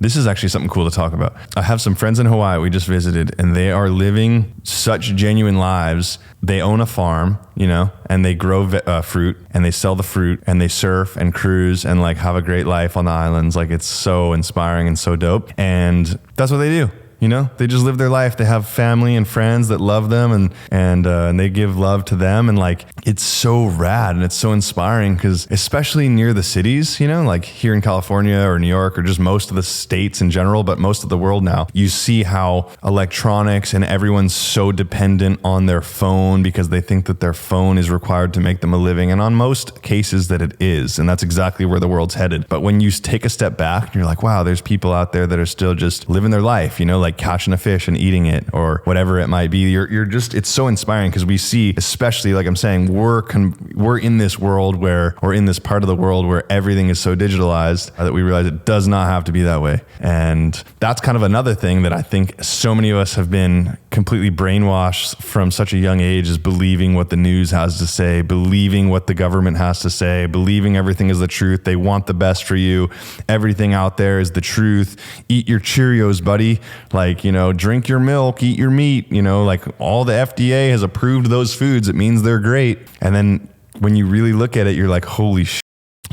This is actually something cool to talk about. I have some friends in Hawaii we just visited, and they are living such genuine lives. They own a farm, you know, and they grow fruit, and they sell the fruit, and they surf and cruise and like have a great life on the islands. Like, it's so inspiring and so dope. And that's what they do. You know, they just live their life. They have family and friends that love them, and they give love to them. And like, it's so rad and it's so inspiring, because especially near the cities, you know, like here in California or New York or just most of the states in general, but most of the world now, you see how electronics and everyone's so dependent on their phone because they think that their phone is required to make them a living. And on most cases that it is. And that's exactly where the world's headed. But when you take a step back and you're like, wow, there's people out there that are still just living their life, you know, like catching a fish and eating it or whatever it might be. You're just, it's so inspiring, because we see, especially like I'm saying, we're in this world where, or in this part of the world where everything is so digitalized that we realize it does not have to be that way. And that's kind of another thing that I think so many of us have been completely brainwashed from such a young age, is believing what the news has to say, believing what the government has to say, believing everything is the truth. They want the best for you. Everything out there is the truth. Eat your Cheerios, buddy. Like, you know, drink your milk, eat your meat, you know, like all the FDA has approved those foods. It means they're great. And then when you really look at it, you're like, holy shit.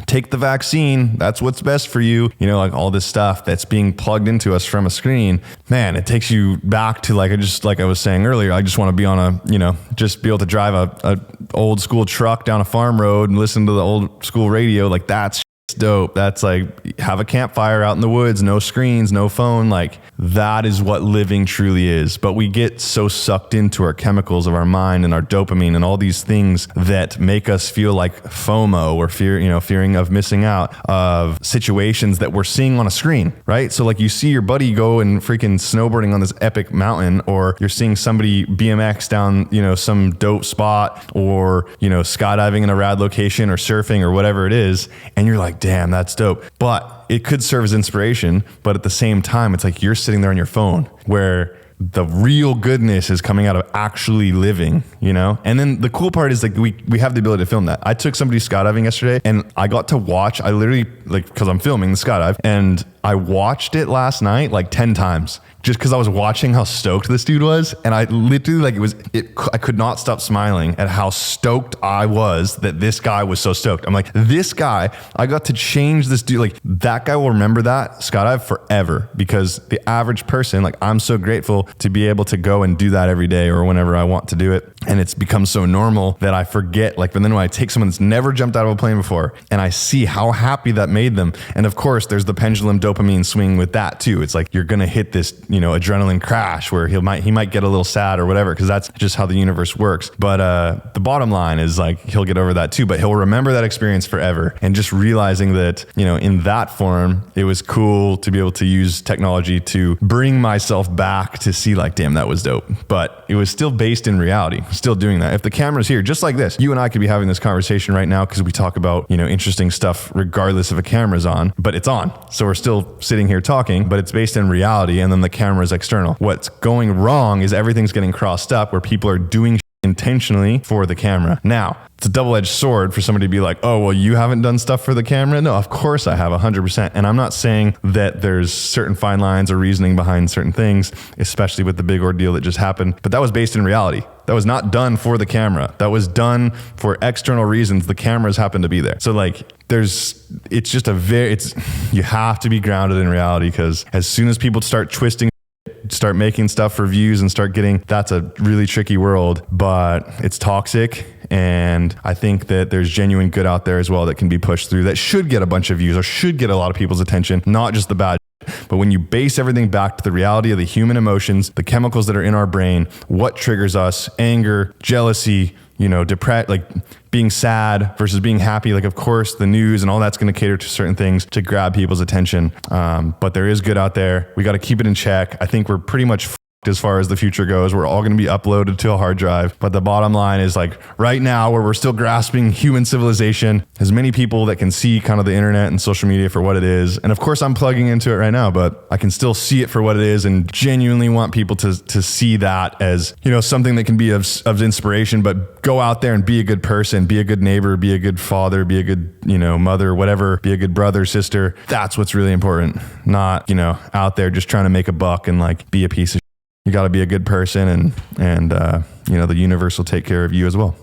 Take the vaccine. That's what's best for you. You know, like all this stuff that's being plugged into us from a screen, man, it takes you back to like I was saying earlier, I just want to be on a, you know, just be able to drive a old school truck down a farm road and listen to the old school radio. Like, that's dope. That's like, have a campfire out in the woods, no screens, no phone. Like, that is what living truly is. But we get so sucked into our chemicals of our mind and our dopamine and all these things that make us feel like FOMO, or fearing of missing out of situations that we're seeing on a screen, right? So like, you see your buddy go and freaking snowboarding on this epic mountain, or you're seeing somebody BMX down, you know, some dope spot, or, you know, skydiving in a rad location, or surfing, or whatever it is. And you're like, damn, that's dope. But it could serve as inspiration, but at the same time, it's like you're sitting there on your phone, where the real goodness is coming out of actually living, you know? And then the cool part is like, we have the ability to film that. I took somebody skydiving yesterday, and I got to watch, I literally, like, because I'm filming the skydive, and I watched it last night like 10 times. Just because I was watching how stoked this dude was. And I literally, like, I could not stop smiling at how stoked I was that this guy was so stoked. I'm like, this guy, I got to change this dude. Like, that guy will remember that skydive forever, because the average person, like, I'm so grateful to be able to go and do that every day or whenever I want to do it. And it's become so normal that I forget, like, but then when I take someone that's never jumped out of a plane before and I see how happy that made them. And of course, there's the pendulum dopamine swing with that too. It's like, you're going to hit this, you know, adrenaline crash where he might get a little sad or whatever, because that's just how the universe works. But the bottom line is, like, he'll get over that too, but he'll remember that experience forever. And just realizing that, you know, in that form, it was cool to be able to use technology to bring myself back to see, like, damn, that was dope. But it was still based in reality, still doing that. If the camera's here, just like this, you and I could be having this conversation right now, because we talk about, you know, interesting stuff regardless if a camera's on, but it's on. So we're still sitting here talking, but it's based in reality, and then the camera's external. What's going wrong is everything's getting crossed up, where people are doing intentionally for the camera. Now, it's a double-edged sword for somebody to be like, oh, well, you haven't done stuff for the camera? No, of course I have, 100%. And I'm not saying that there's certain fine lines or reasoning behind certain things, especially with the big ordeal that just happened. But that was based in reality. That was not done for the camera. That was done for external reasons. The cameras happen to be there. So like, you have to be grounded in reality, because as soon as people start start making stuff for views and start getting, that's a really tricky world, but it's toxic. And I think that there's genuine good out there as well that can be pushed through, that should get a bunch of views or should get a lot of people's attention, not just the bad. But when you base everything back to the reality of the human emotions, the chemicals that are in our brain, what triggers us, anger, jealousy, you know, like being sad versus being happy. Like, of course, the news and all that's going to cater to certain things to grab people's attention. But there is good out there. We got to keep it in check. I think we're pretty much as far as the future goes. We're all going to be uploaded to a hard drive. But the bottom line is like right now where we're still grasping human civilization, as many people that can see kind of the internet and social media for what it is. And of course I'm plugging into it right now, but I can still see it for what it is and genuinely want people to see that as, you know, something that can be of inspiration, but go out there and be a good person, be a good neighbor, be a good father, be a good, you know, mother, whatever, be a good brother, sister. That's what's really important. Not, you know, out there just trying to make a buck and like be a piece of. You got to be a good person, and you know, the universe will take care of you as well.